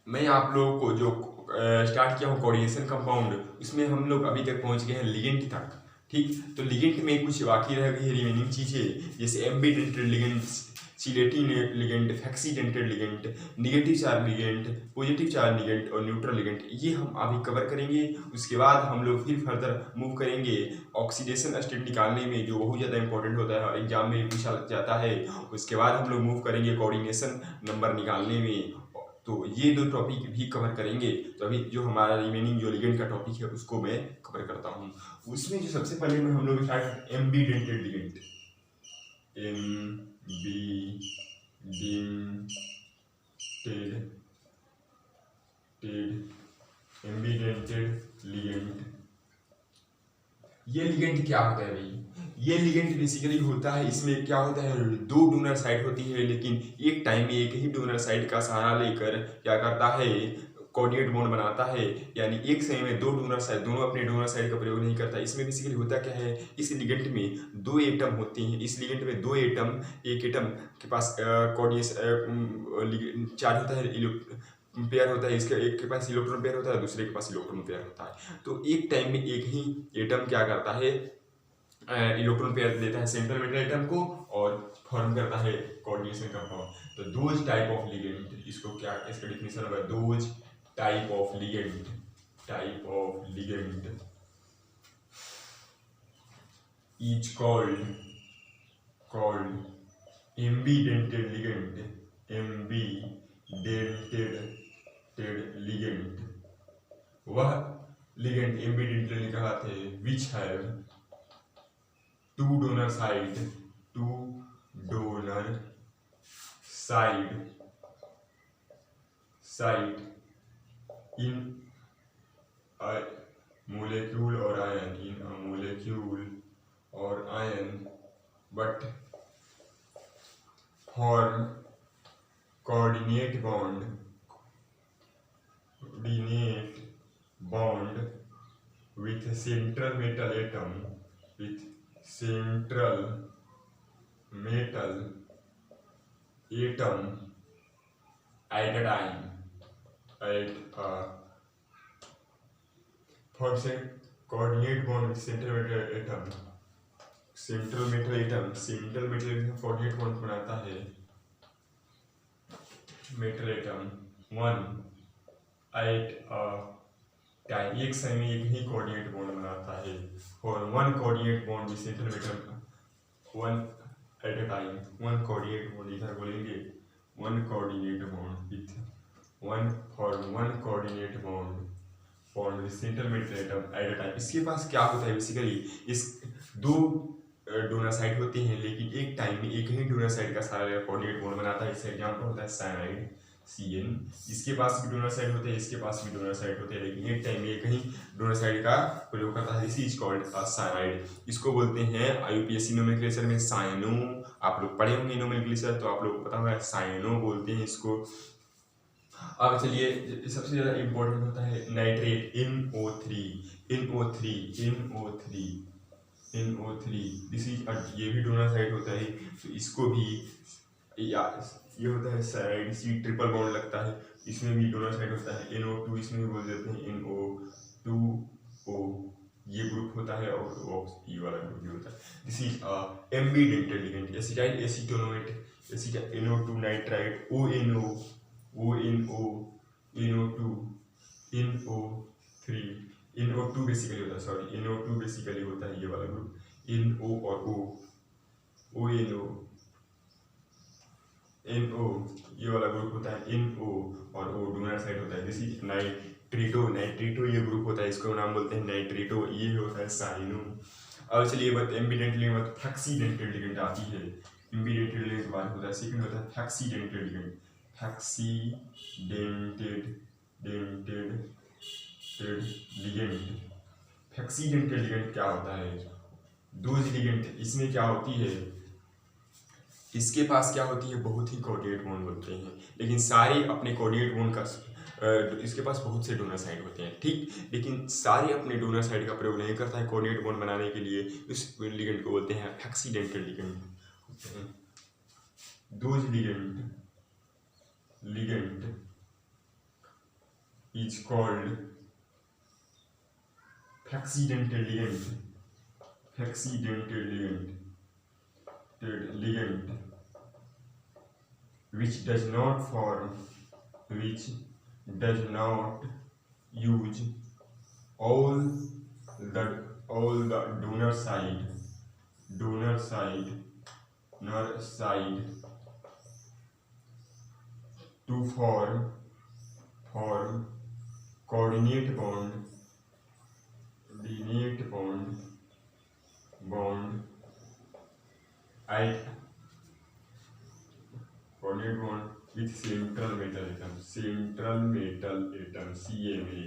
मैं आप लोगों को जो स्टार्ट किया हूँ कोऑर्डिनेशन कंपाउंड, उसमें हम लोग अभी तक पहुँच गए हैं लिगेंड तक। ठीक, तो लिगेंड में कुछ बाकी रह गई है रिमेनिंग चीज़ें, जैसे ambidentate ligand, chelating ligand, flexidentate ligand, negative charge ligand, positive charge ligand और न्यूट्रल लिगेंड। ये हम अभी कवर करेंगे। उसके बाद हम लोग फिर फर्दर मूव करेंगे ऑक्सीडेशन स्टेट निकालने में, जो बहुत ज़्यादा इंपॉर्टेंट होता है और एग्जाम में पूछा जाता है। उसके बाद हम लोग मूव करेंगे कोऑर्डिनेशन नंबर निकालने में। तो ये दो टॉपिक भी कवर करेंगे। तो अभी जो हमारा रिमेनिंग जो लिगेंड का टॉपिक है उसको मैं कवर करता हूँ। उसमें जो सबसे पहले में हम लोग स्टार्ट एम्बीडेंटेड लिगेंड, एम्बीडेंटेड लिगेंड। ये लिगेंड क्या होता है भाई? ये लिगेंड बेसिकली होता है, इसमें क्या होता है, दो डोनर साइड होती है, लेकिन एक टाइम में एक ही डोनर साइड का सहारा लेकर क्या करता है, कोऑर्डिनेट बॉन्ड बनाता है। यानी एक समय में दो डोनर साइड, दोनों अपने डोनर साइड का प्रयोग नहीं करता। इसमें बेसिकली होता क्या है, इस लिगेंड में दो एटम होते हैं। इस लिगेंड में दो एटम, एक एटम के पास कोऑर्डिनेशन चार्ज होता है, पेयर होता है, इसके एक के पास इलेक्ट्रॉन पेयर होता है, दूसरे के पास इलेक्ट्रॉन पेयर होता है। तो एक टाइम में एक ही एटम क्या करता है, इलेक्ट्रॉन पेयर देता है सेंट्रल मेटल एटम को और फॉर्म करता है कोऑर्डिनेशन कंपाउंड। तो दोज टाइप ऑफ लिगेंड, इसको क्या, इसका डिफिनेशन होगा, those type of ligand is called एम्बीडेंटेड ligand. वह लिगेंड एम्बीडेंटेड कहते हैं which have two donor side in a molecule or ion but form coordinate bond with central metal atom at a time for coordinate bond with central metal atom coordinate bond बनाता है metal atom one at a time, एक समय में एक ही coordinate bond बनाता है। और one coordinate bond with central metal one at a time, one coordinate bond, इधर बोलेंगे one coordinate bond with one coordinate bond with central metal atom at a time. इसके पास क्या होता है बेसिकली, इस दो डोनर साइड होते हैं, लेकिन एक टाइम में एक ही डोनर साइड का सारा कोऑर्डिनेट बॉन्ड बनाता है। इसका एग्जांपल होता है साइनाइड CN। इसके पास भी डोनर साइड होते हैं, इसके पास भी डोनर साइड होते हैं, लेकिन एक टाइम में एक ही डोनर साइड का प्रयोग करता है। This is called cyanide. इसको बोलते हैं IUPAC नोमेनक्लेचर में साइनो। आप लोग पढ़े होंगे नोमेनक्लेचर, तो आप लोग को पता होगा साइनो बोलते हैं इसको। अब चलिए, सबसे ज्यादा इंपॉर्टेंट होता है नाइट्रेट NO3। दिस इज, ये भी डोनर साइड होता है, तो इसको भी ये होता है साइड C ट्रिपल बॉन्ड लगता है, इसमें भी डोनर साइड होता है NO2, इसमें भी बोल देते हैं NO2O, ये ग्रुप होता है, और ये वाला ग्रुप भी होता है। This is ambidentate ligand, acetylacetonate, NO2 nitride, ONO NO2 NO2 basically होता है, सॉरी NO2 बेसिकली होता है ये वाला ग्रुप, NO और NO ये वाला ग्रुप होता है, NO और O डोनर साइड होता है। दिस इज नाइट्रेटो ये ग्रुप होता है, इसको नाम बोलते हैं नाइट्रेटो, ये होता है साइनो। अब चलिए एम्बीडेंटेड लिगेंड, फैक्सीडेंटेड लिगेंड आती है। एम्बीडेंटेड लिगेंड के बाद होता है, सेकंड होता है फैक्सीडेंटेड लिगेंड। फैक्सीडेंटेड लिगेंड क्या होता है, दोज लिगेंड, इसमें क्या होती है, इसके पास क्या होती है, बहुत ही कोऑर्डिनेट बॉन्ड बोलते हैं, लेकिन सारे अपने कोऑर्डिनेट बॉन्ड का इसके पास बहुत से डोनर साइड होते हैं, ठीक, लेकिन सारे अपने डोनर साइड का प्रयोग नहीं करता है कोऑर्डिनेट बॉन्ड बनाने के लिए। इस लिगेंड को बोलते हैं flexidentate ligand. Those ligand is called accidental ligand which does not use all the donor side to form coordinate bond with central metal atom CMA.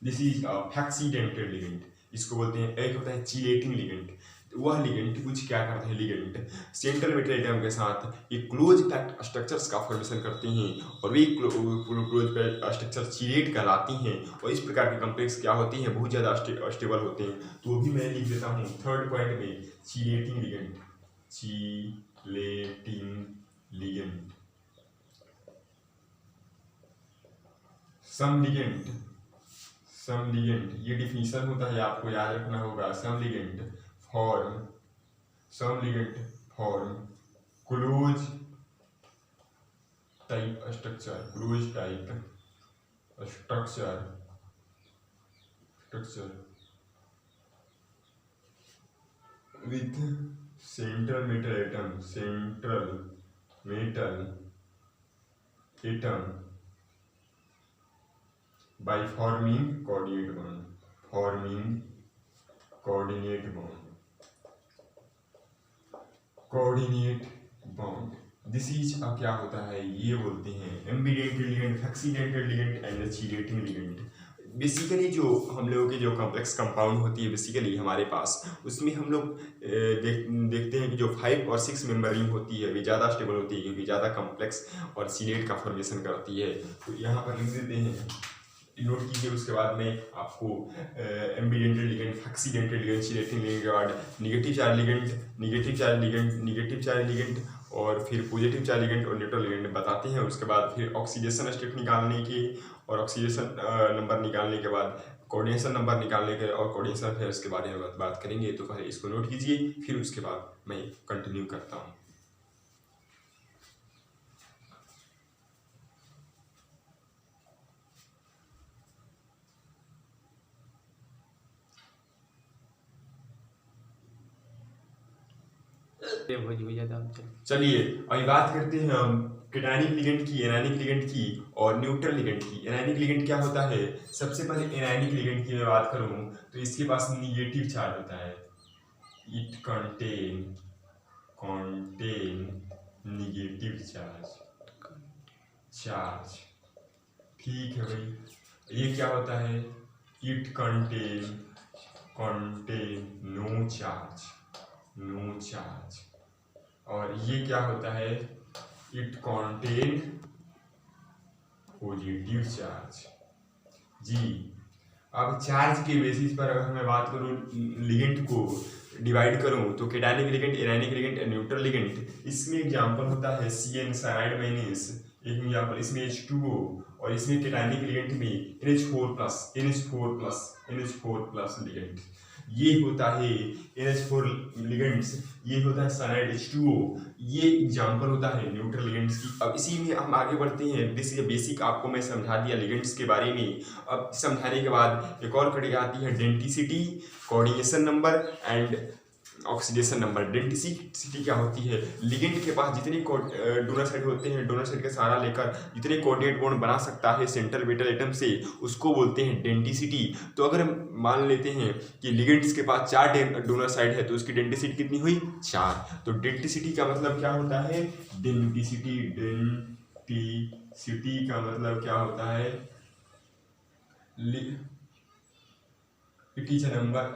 This is accidental ligand. इसको बोलते हैं, एक होता है चिलेटिंग लिगेंड. वह ligand कुछ क्या करते हैं, लिगेंड सेंट्रल मेटल एटम के साथ एक क्लोज पैक्ड स्ट्रक्चर्स का फॉर्मेशन करते हैं और वे क्लोज पैक्ड स्ट्रक्चर चिलेट कहलाती हैं. और इस प्रकार के कॉम्प्लेक्स क्या होती हैं, बहुत ज़्यादा स्टेबल होते हैं. तो भी मैं लिख देता हूँ थर्ड पॉइंट में, चिलेटिंग लिगेंड. सम लिगेंड ये डिफिनीशन होता है, आपको याद रखना होगा. Some ligand form close type structure with central metal atom by forming coordinate bond. This is क्या होता है, ये बोलते हैं ambidentate ligand, accidental ligand and chelating ligand. Basically जो हम लोगों की जो कॉम्प्लेक्स कंपाउंड होती है बेसिकली हमारे पास, उसमें हम लोग देखते हैं कि जो 5 और 6 मेंबर रिंग होती है वे ज़्यादा स्टेबल होती है क्योंकि ज़्यादा कॉम्प्लेक्स और चिलेट का फॉर्मेशन करती है. तो यहाँ पर लिख देते हैं, नोट कीजिए. उसके बाद में आपको ambidentate ligand, accidental ligand, chelating ligand के बाद नेगेटिव चार्ज लिगेंड और फिर पॉजिटिव चार्ज लिगेंड और न्यूट्रल लिगेंड बताते हैं. उसके बाद फिर ऑक्सीडेशन स्टेट निकालने की और ऑक्सीडेशन नंबर निकालने के बाद कोऑर्डिनेशन नंबर निकालने के और कोऑर्डिनेशन फिर उसके बारे में बात करेंगे. तो पहले इसको नोट कीजिए, फिर उसके बाद मैं कंटिन्यू करता हूँ. चलिए अभी बात करते हैं हम कैटायनिक लिगेंड की, एनायनिक लिगेंड की और न्यूट्रल लिगेंड की. एनायनिक लिगेंड क्या होता है, सबसे पहले एनायनिक लिगेंड की मैं बात करूं तो इसके पास निगेटिव चार्ज होता है. It contain negative charge. ठीक है भाई. ये क्या होता है, इट कंटेन नो चार्ज. और ये क्या होता है, इट कंटेन पॉजिटिव चार्ज. जी अब चार्ज के बेसिस पर अगर मैं बात करूं लिगेंड को डिवाइड करूं तो cationic ligand, anionic ligand, neutral ligand. इसमें एग्जांपल होता है CN साइनाइड मैग्नीज, एक एग्जांपल. इसमें H2O और इसमें कैटायनिक लिगेंड में NH4+ लिगेंड. ये होता है NH4 लिगेंड्स, ये होता है साइनाइड H2O. ये एग्जांपल होता है न्यूट्रल लिगेंड्स की. अब इसी में हम आगे बढ़ते हैं. बेसिक आपको मैं समझा दिया लिगेंड्स के बारे में. अब समझाने के बाद एक और कड़ी आती है density, coordination number and oxidation number. Density क्या होती है, लिगेंड के पास जितने डोनर साइड होते हैं, डोनर साइड का सहारा लेकर जितने कोऑर्डिनेट बॉन्ड बना सकता है सेंट्रल मेटल एटम से, उसको बोलते हैं डेंसिटी. तो अगर हम मान लेते हैं कि लिगेंड्स के पास 4 डोनर साइड है तो उसकी डेंसिटी कितनी हुई, 4. तो डेंसिटी का मतलब क्या होता है, डेंसिटी का मतलब क्या होता है,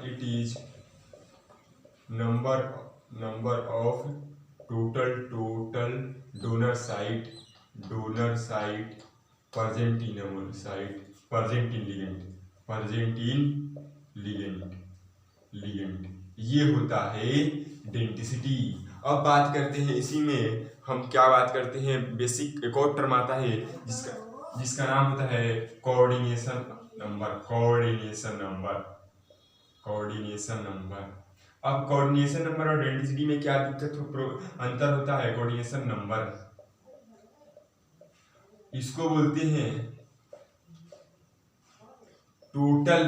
it is number of total donor site present in ligand. ये होता है डेंसिटी. अब बात करते हैं इसी में हम क्या बात करते हैं, बेसिक एक और टर्म आता है जिसका जिसका नाम होता है coordination number. Coordination number, coordination number. अब कोऑर्डिनेशन नंबर और डेंसिटी में क्या अंतर होता है? कोऑर्डिनेशन नंबर इसको बोलते हैं total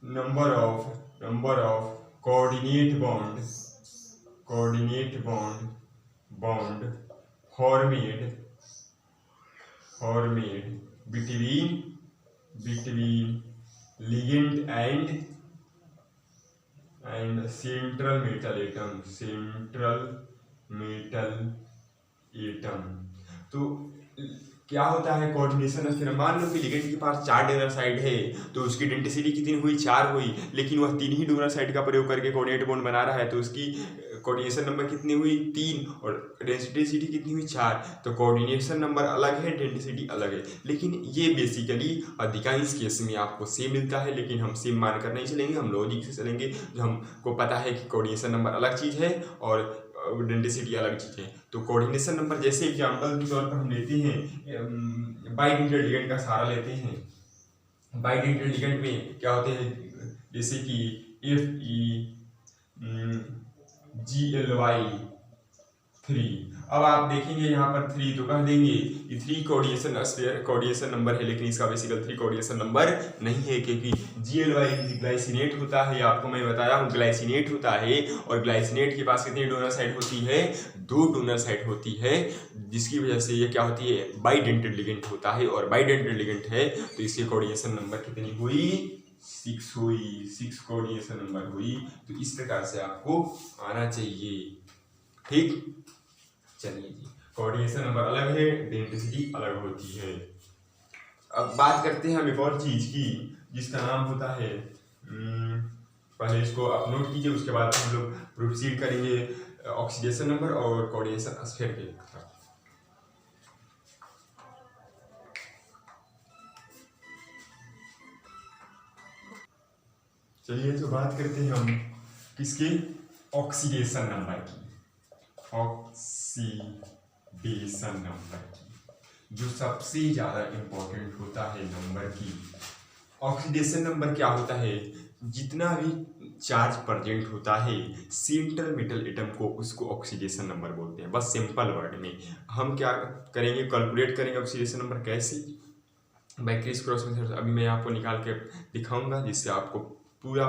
number of coordinate bond formed between ligand and central metal atom. तो क्या होता है कोऑर्डिनेशन? फिर मान लो कि लिगेंड के पास 4 डोनर साइड है, तो उसकी डेंसिटी कितनी हुई? 4 हुई, लेकिन वह 3 ही डोनर साइड का प्रयोग करके कोऑर्डिनेट बॉन्ड बना रहा है, तो उसकी कोऑर्डिनेशन नंबर कितनी हुई? 3, और डेंसिटी कितनी हुई? 4। तो कोऑर्डिनेशन नंबर अलग है, डेंसिटी अलग है, लेकिन ये बेसिकली अधिकांश केस में आपको सेम मिलता है, लेकिन हम सेम मानकर नहीं चलेंगे, हम लॉजिक से चलेंगे। जो हमको पता है कि कोऑर्डिनेशन नंबर अलग चीज़ है और डेंसिटी अलग चीज़ है। तो कोऑर्डिनेशन नंबर जैसे एग्जांपल के तौर पर हम लेते हैं, बाइडेंटल लिगेंड का सहारा लेते हैं। बाइडेंटल लिगेंड में क्या होते हैं? जैसे कि FeGly3। अब आप देखेंगे यहाँ पर 3 तो कह देंगे कि 3 कोऑर्डिनेशन नंबर है, लेकिन इसका बेसिकल 3 कोऑर्डिनेशन नंबर नहीं है, क्योंकि Gly ग्लाइसिनेट होता है। आपको मैं बताया हूँ ग्लाइसिनेट होता है, और ग्लाइसिनेट के पास कितनी डोनर साइड होती है? 2 डोनर साइड होती है, जिसकी वजह से ये क्या होती है? बाइडेंटल लिगेंड होता है, और बाइडेंटल लिगेंड है तो इसकी कोऑर्डिनेशन नंबर कितनी हुई? 6 हुई। 6 कोऑर्डिनेशन नंबर हुई। तो इस प्रकार से आपको आना चाहिए, ठीक। चलिए जी, कोऑर्डिनेशन नंबर अलग है, डेंसिटी अलग होती है। अब बात करते हैं हम एक और चीज की, जिसका नाम होता है, पहले इसको आप नोट कीजिए, उसके बाद हम लोग प्रोसीड करेंगे ऑक्सीडेशन नंबर और कोऑर्डिनेशन स्फीयर के। चलिए तो बात करते हैं हम किसके? ऑक्सीडेशन नंबर की। ऑक्सीडेशन नंबर की, जो सबसे ज़्यादा इम्पोर्टेंट होता है नंबर की। ऑक्सीडेशन नंबर क्या होता है? जितना भी चार्ज प्रेजेंट होता है सेंट्रल मेटल एटम को, उसको ऑक्सीडेशन नंबर बोलते हैं। बस सिंपल वर्ड में हम क्या करेंगे? कैलकुलेट करेंगे ऑक्सीडेशन नंबर कैसे? By criss cross method. अभी मैं आपको निकाल के दिखाऊंगा, जिससे आपको पूरा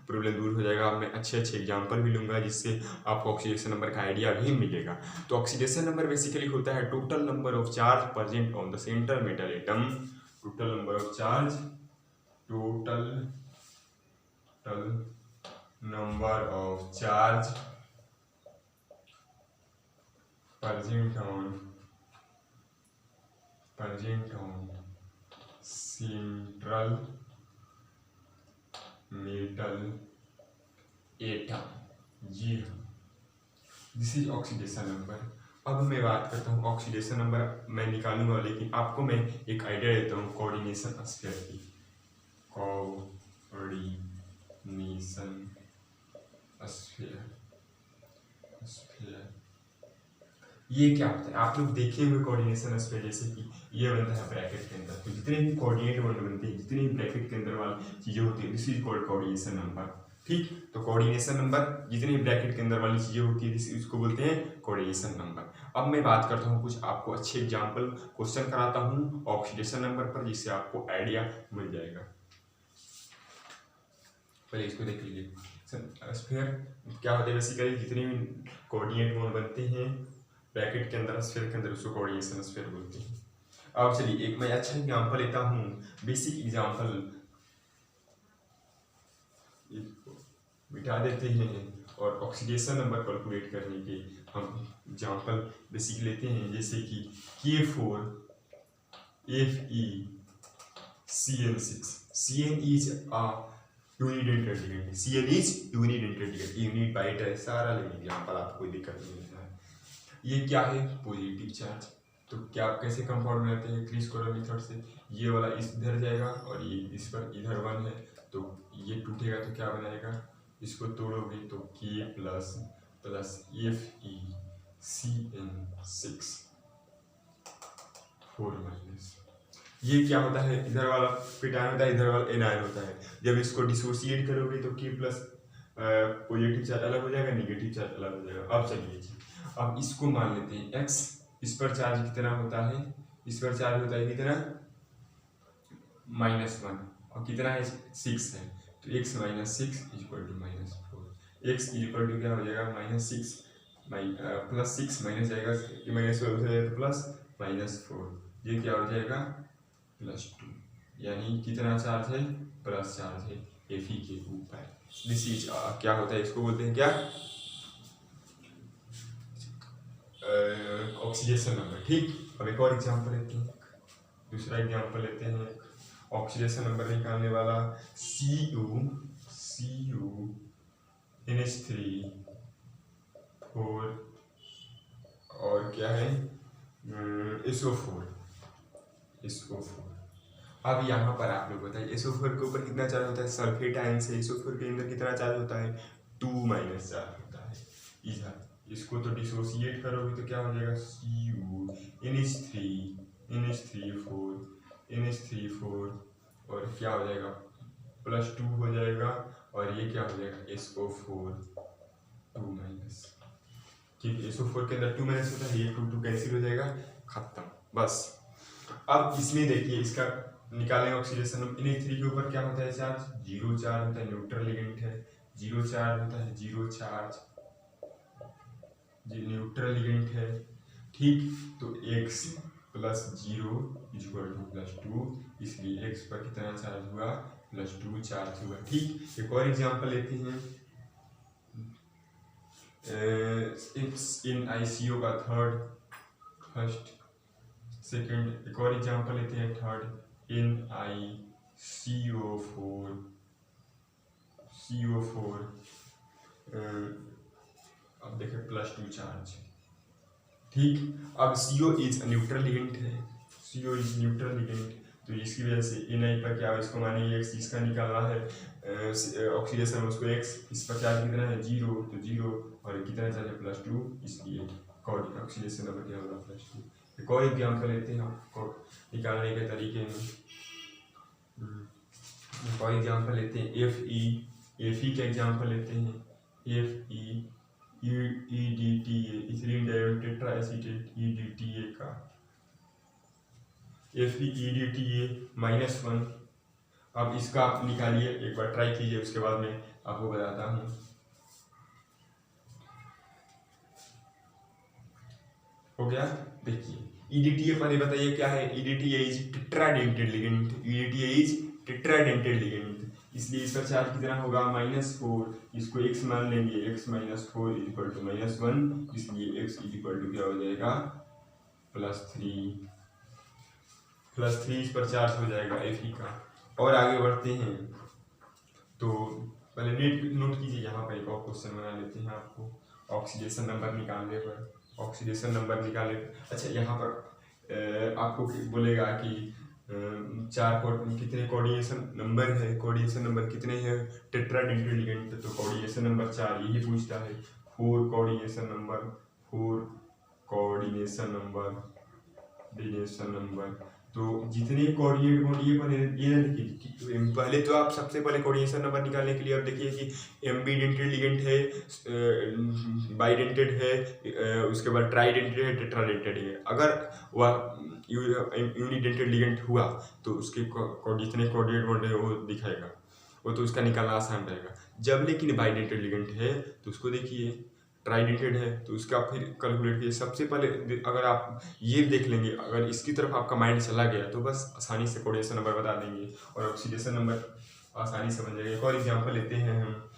प्रॉब्लम दूर हो जाएगा। मैं अच्छे एग्जांपल भी लूंगा, जिससे आपको ऑक्सीडेशन नंबर का आइडिया भी मिलेगा। तो ऑक्सीडेशन नंबर बेसिकली होता है total number of charge present on the central metal atom. Total number of charge, total number of charge present on central metal atom। जी हाँ, दिस इज ऑक्सीडेशन नंबर। अब मैं बात करता हूँ ऑक्सीडेशन नंबर मैं निकालूंगा, लेकिन आपको मैं एक आइडिया देता हूँ कोऑर्डिनेशन स्फीयर की। कोऑर्डिनेशन स्फीयर ये क्या होता है? आप लोग देखे हुए कोऑर्डिनेशन स्फीयर, जैसे कि ये बनता है ब्रैकेट के अंदर, तो जितने भी कोऑर्डिनेट बॉन्ड बनते हैं, जितने भी ब्रैकेट के अंदर वाली चीजें होती है, this is called coordination number, ठीक। तो कोऑर्डिनेशन नंबर जितनी ब्रैकेट के अंदर वाली चीजें होती है, इसको बोलते हैं कोऑर्डिनेशन नंबर। अब मैं बात करता हूँ कुछ आपको अच्छे एग्जाम्पल क्वेश्चन कराता हूँ ऑक्सीडेशन नंबर पर, जिससे आपको आइडिया मिल जाएगा। पहले इसको देख लीजिए। स्फीयर क्या होता है? बेसिकली जितने भी कोऑर्डिनेट बॉन्ड बनते हैं ब्रैकेट के अंदर, स्फीयर के अंदर, उसको कोऑर्डिनेशन स्फीयर बोलते हैं। अब चलिए एक मैं अच्छा एग्जांपल लेता हूँ, बेसिक एग्जांपल मिटा देते हैं, और ऑक्सीडेशन नंबर कैलकुलेट करने के हम एग्जांपल बेसिक लेते हैं, जैसे कि K4FeCN6। CN is a unidentate ligand. CN is unidentate ligand, यूनिट बाइट है, सारा लेंगे एग्जांपल, आपको कोई दिक्कत नहीं है। ये क्या है? Positive charge. तो क्या कैसे कंपाउंड बनाते हैं? क्रिस क्रॉस मेथड से। ये वाला इधर जाएगा और ये इस पर इधर 1 है, तो ये टूटेगा तो क्या बनाएगा? इसको तोड़ोगे तो K प्लस FeCN6 4 माइनस, ये क्या होता है, इधर वाला पिटायन होता है, इधर वाला एनायन होता है। जब इसको डिसोसिएट करोगे तो K प्लस पॉजिटिव चार्ज अलग हो जाएगा, निगेटिव चार्ज अलग हो जाएगा। अब चलिए जी, अब इसको मान लेते हैं x, इस पर चार्ज कितना होता है, इस पर चार्ज होता है कितना, -1, और कितना है 6 है, तो x minus 6 equal to -4, x equal to क्या हो जाएगा -6 प्लस 6 माइनस जाएगा, माइनस हो जाएगा तो प्लस -4, ये क्या हो जाएगा +2, यानी कितना चार्ज है, प्लस चार्ज है Fe के ऊपर। दिस इज क्या होता है, इसको बोलते हैं क्या, ऑक्सीडेशन नंबर। ठीक, अब एक और एग्जांपल लेते हैं, दूसरा एग्जांपल लेते हैं, ऑक्सीडेशन नंबर निकालने वाला Cu NH3 4 और क्या है SO4। अब यहाँ पर आप लोग बताइए SO4 के ऊपर कितना चार्ज होता है, सल्फेट आयन से SO4 के अंदर कितना चार्ज होता है, 2 माइनस चार्ज होता है। इधर इसको तो डिसोसिएट करोगे तो क्या हो जाएगा, Cu NH3 4 और क्या हो जाएगा +2 हो जाएगा, और ये क्या हो जाएगा SO4 2 माइनस। ठीक है, SO4 के अंदर 2 माइनस होता है, ये 2 कैंसिल हो जाएगा, खत्म बस। अब इसमें देखिए इसका निकालेंगे ऑक्सीडेशन, NH3 के ऊपर क्या होता है चार्ज, 0 चार्ज होता है, न्यूट्रल लिगेंड है, 0 चार्ज होता है, 0 चार्ज न्यूट्रल लिगेंड है। ठीक, तो x प्लस 0 इक्वल टू +2, इसलिए x पर कितना चार्ज हुआ, +2 चार्ज हुआ। ठीक, एक और एग्जांपल लेते हैं, इन ICO का फर्स्ट सेकंड, एक और एग्जांपल लेते हैं थर्ड, इन CO4 अब देखें +2 चार्ज। ठीक, अब CO इज न्यूट्रल लिगेंड है, CO इज न्यूट्रल लिगेंड, तो इसकी वजह से Na पर क्या इसको मानेंगे x, इसका निकालना है ऑक्सीडेशन, उसको x, इस पर चार्ज कितना है 0, तो 0 और कितना चार्ज है +2, इसलिए ऑक्सीडेशन नंबर क्या होगा +2। एक और एग्जाम्पल लेते हैं आपको निकालने के तरीके में, एक और एग्जाम्पल लेते हैं Fe का एग्जाम्पल लेते हैं, Fe EDTA ethylene dioxide tetra acetate EDTA का, Fe EDTA -1। अब इसका आप निकालिए, एक बार ट्राई कीजिए, उसके बाद में आपको बताता हूँ। हो गया, देखिए EDTA पहले बताइए क्या है, EDTA is tetradentate ligand, EDTA is tetradentate ligand, इसलिए इसका चार्ज कितना होगा -4, इसको x मान लेंगे, x - 4 इक्वल टू -1, इसलिए x इक्वल टू क्या हो जाएगा +3 इस पर चार्ज हो जाएगा Fe का। और आगे बढ़ते हैं, तो पहले नोट कीजिए, यहाँ पर एक और क्वेश्चन बना लेते हैं आपको, ऑक्सीडेशन नंबर निकालने पर, ऑक्सीडेशन नंबर निकाले। अच्छा, यहाँ पर आपको बोलेगा कि 4 कितने कोऑर्डिनेशन नंबर है, कोऑर्डिनेशन नंबर कितने हैं टेट्राडेंटेड लिगेंड, तो कोऑर्डिनेशन नंबर 4 यही पूछता है, 4 कोऑर्डिनेशन नंबर, तो जितने कोऑर्डिनेट बॉन्ड ये बने, ये देखिए पहले तो आप सबसे पहले कोऑर्डिनेशन नंबर निकालने के लिए अब देखिए कि एम्बीडेंटेड लिगेंड है, बाइडेंटेड है, उसके बाद ट्राइडेंटेड है, टेट्राडेंटेड है। अगर वह यूनिडेंटेड लिगेंड हुआ तो उसके जितने कोऑर्डिनेट बॉन्ड है वो दिखाएगा, वो तो उसका निकालना आसान रहेगा। जब लेकिन बाइडेंटेड लिगेंड है तो उसको देखिए, ट्राइडेंटेड है तो उसका फिर कैलकुलेट कीजिए। सबसे पहले अगर आप ये देख लेंगे, अगर इसकी तरफ आपका माइंड चला गया तो बस आसानी से कोऑर्डिनेशन नंबर बता देंगे और ऑक्सीडेशन नंबर आसानी से बन जाएगा। एक और एग्जांपल लेते हैं हम,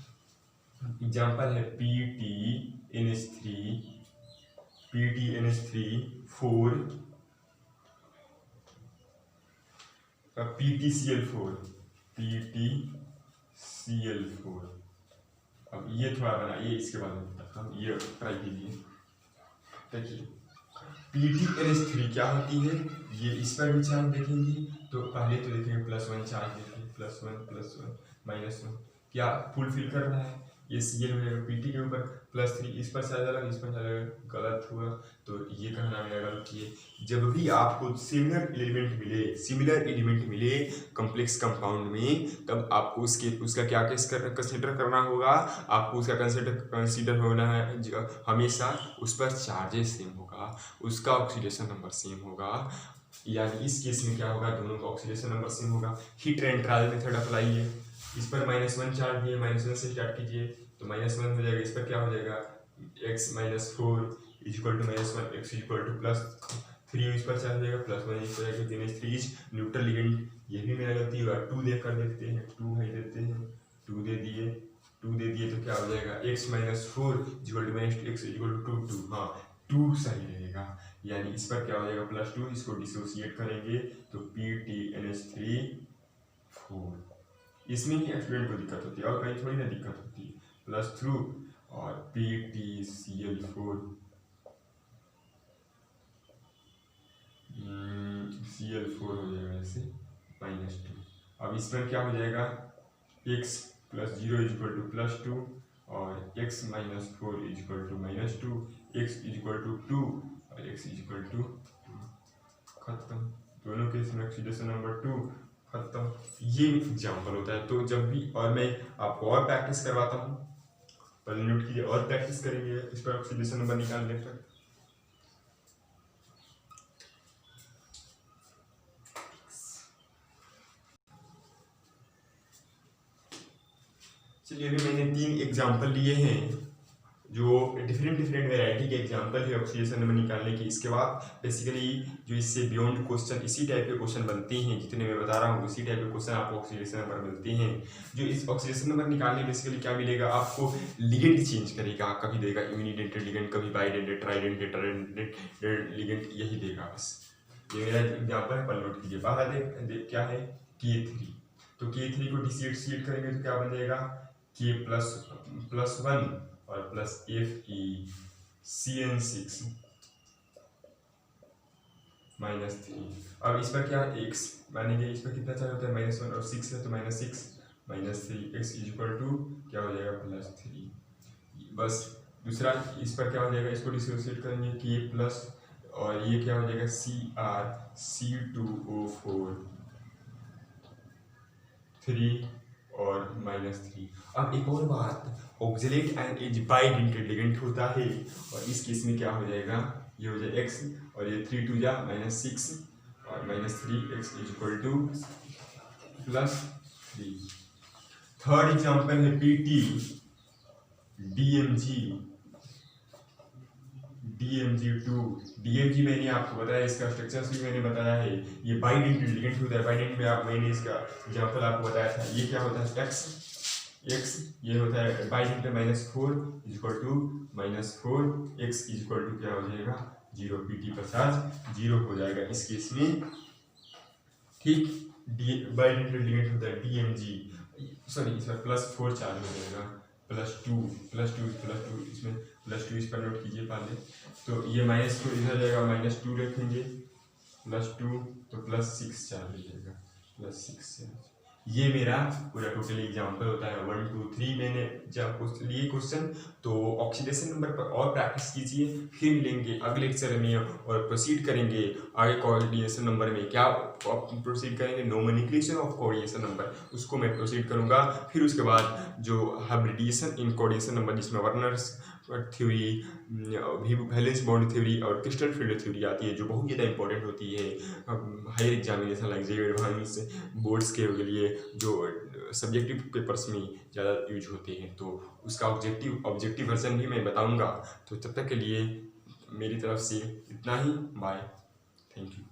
एग्जांपल है PTNH3 4 PTCl4। अब ये थोड़ा बनाइए, इसके बाद हम ये ट्राई कीजिए। देखिए PTNH3 क्या होती है, ये इस पर भी चार्ज देखेंगे, तो पहले तो देखेंगे +1 चार्ज, देखिए +1 +1 -1 क्या फुलफिल कर रहा है, ये Cl हो जाएगा Pt के ऊपर +3, इस पर चला जाएगा, इस पर चला जाएगा, गलत हुआ। तो ये कहना मेरा गलत किए। जब भी आपको सिमिलर एलिमेंट मिले कॉम्प्लेक्स कंपाउंड में, तब आपको उसका क्या कंसिडर करना होगा, आपको उसका कंसिडर होना है हमेशा उस पर चार्जेस सेम होगा, उसका ऑक्सीडेशन नंबर सेम होगा। यानी इस केस में क्या होगा, दोनों का ऑक्सीडेशन नंबर सेम होगा। Hit and trial method apply है। इस पर -1 चार्ज दिए, -1 से स्टार्ट कीजिए तो -1 हो जाएगा। इस पर क्या हो जाएगा, x - 4 = -1, x = +3, इस पर चार्ज हो जाएगा +1, इस पर जाएगा 3 इज न्यूट्रल लिगेंड। ये भी मेरा गलती हुआ, 2 देकर देखते हैं, 2 है देते हैं, 2 दे दिए तो क्या हो जाएगा, x - 4 = -x = 2, हाँ 2 सही रहेगा। यानी इस पर क्या हो जाएगा +2, इसको डिसोसिएट करेंगे तो PTNH3 4। इसमें ही स्टूडेंट को दिक्कत होती है और कहीं थोड़ी ना दिक्कत होती है। +3 और PtCl4 Cl4 हो जाएगा ऐसे -2। अब इस पर क्या हो जाएगा, x + 0 = +2 और x - 4 = -2, x = 2 और x = 2, खत्म। दोनों केस में ऑक्सीडेशन नंबर 2 खत्म। ये एग्जाम्पल होता है। तो जब भी, और मैं आपको और प्रैक्टिस करवाता हूँ, पहले नोट कीजिए, और प्रैक्टिस करेंगे इस पर ऑक्सीडेशन नंबर निकालने पर। चलिए, अभी मैंने 3 एग्जाम्पल लिए हैं जो डिफरेंट वैरायटी के एग्जाम्पल है ऑक्सीडेशन नंबर निकालने की। इसके बाद बेसिकली जो इससे बियॉन्ड क्वेश्चन, इसी टाइप के क्वेश्चन बनते हैं, जितने मैं बता रहा हूँ उसी टाइप के क्वेश्चन आपको ऑक्सीडेशन नंबर मिलते हैं। जो इस ऑक्सीडेशन नंबर निकालने बेसिकली क्या मिलेगा आपको, लिगेंड चेंज करेगा। कभी देगा यूनिडेंटेड लिगेंड, कभी बाइडेंटेड, ट्राइडेंटेड, टेट्राडेंटेड लिगेंड, यही देगा बस। ये मेरा एग्जाम्पल है, पर नोट कीजिए। पहला क्या है, K3। तो K3 को डिसोसिएट करेंगे तो क्या बन जाएगा, K+1 और FeCN6 -3। अब इस पर क्या, x मानेंगे, इस पर कितना चार्ज होता है, -1 और 6 है तो -6 -3, x = क्या हो जाएगा +3। बस दूसरा, इस पर क्या हो जाएगा, इसको डिसोसिएट करेंगे K+ और ये क्या हो जाएगा, CrC2O4 3 और -3। अब एक और बात, ऑक्जेलेट आयन बाइडेंटेड लिगेंड होता है और इस केस में क्या हो जाएगा, ये हो जाएगा x और ये 3 2 जा -6 और -3, x = +3। थर्ड एग्जांपल है DMG2। DMG मैंने आपको बताया, इसका स्ट्रक्चर भी मैंने बताया है। ये बाइडेंटेड लिगेंड होता है। बाइडेंट में मैंने इसका एग्जांपल आपको बताया था। ये क्या होता है, x ये होता है बाइडेंट में -4 = -4, x = क्या हो जाएगा 0, PT का चार्ज 0 हो जाएगा इस केस में। ठीक, बाइडेंटेड लिगेंड होता है DMG, सॉरी इसमें +4 चार्ज हो जाएगा, +2 इसमें +2 इस पर नोट कीजिए पहले। तो ये -2 इधर जाएगा, -2 रखेंगे, +2 तो +6 चार्ज हो जाएगा, +6 चार्ज। ये मेरा पूरा टोटल एग्जाम्पल होता है। 1 2 3 मैंने जब लिए क्वेश्चन। तो ऑक्सीडेशन नंबर पर और प्रैक्टिस कीजिए, फिर मिलेंगे अगले लेक्चर में और प्रोसीड करेंगे आगे। कोऑर्डिनेशन नंबर में क्या प्रोसीड करेंगे, नोमेनक्लेचर ऑफ कोऑर्डिनेशन नंबर, उसको मैं प्रोसीड करूंगा। फिर उसके बाद जो हाइब्रिडेशन इन कोऑर्डिनेशन नंबर, जिसमें Werner's theory, valence bond theory और क्रिस्टल फील्ड थ्योरी आती है, जो बहुत ज़्यादा इंपॉर्टेंट होती है हायर एग्जामिनेशन लाइक जे एडवांस बोर्ड्स के लिए, जो सब्जेक्टिव पेपर्स में ज़्यादा यूज होते हैं। तो उसका ऑब्जेक्टिव वर्जन भी मैं बताऊंगा। तो तब तक के लिए मेरी तरफ से इतना ही, बाय, थैंक यू।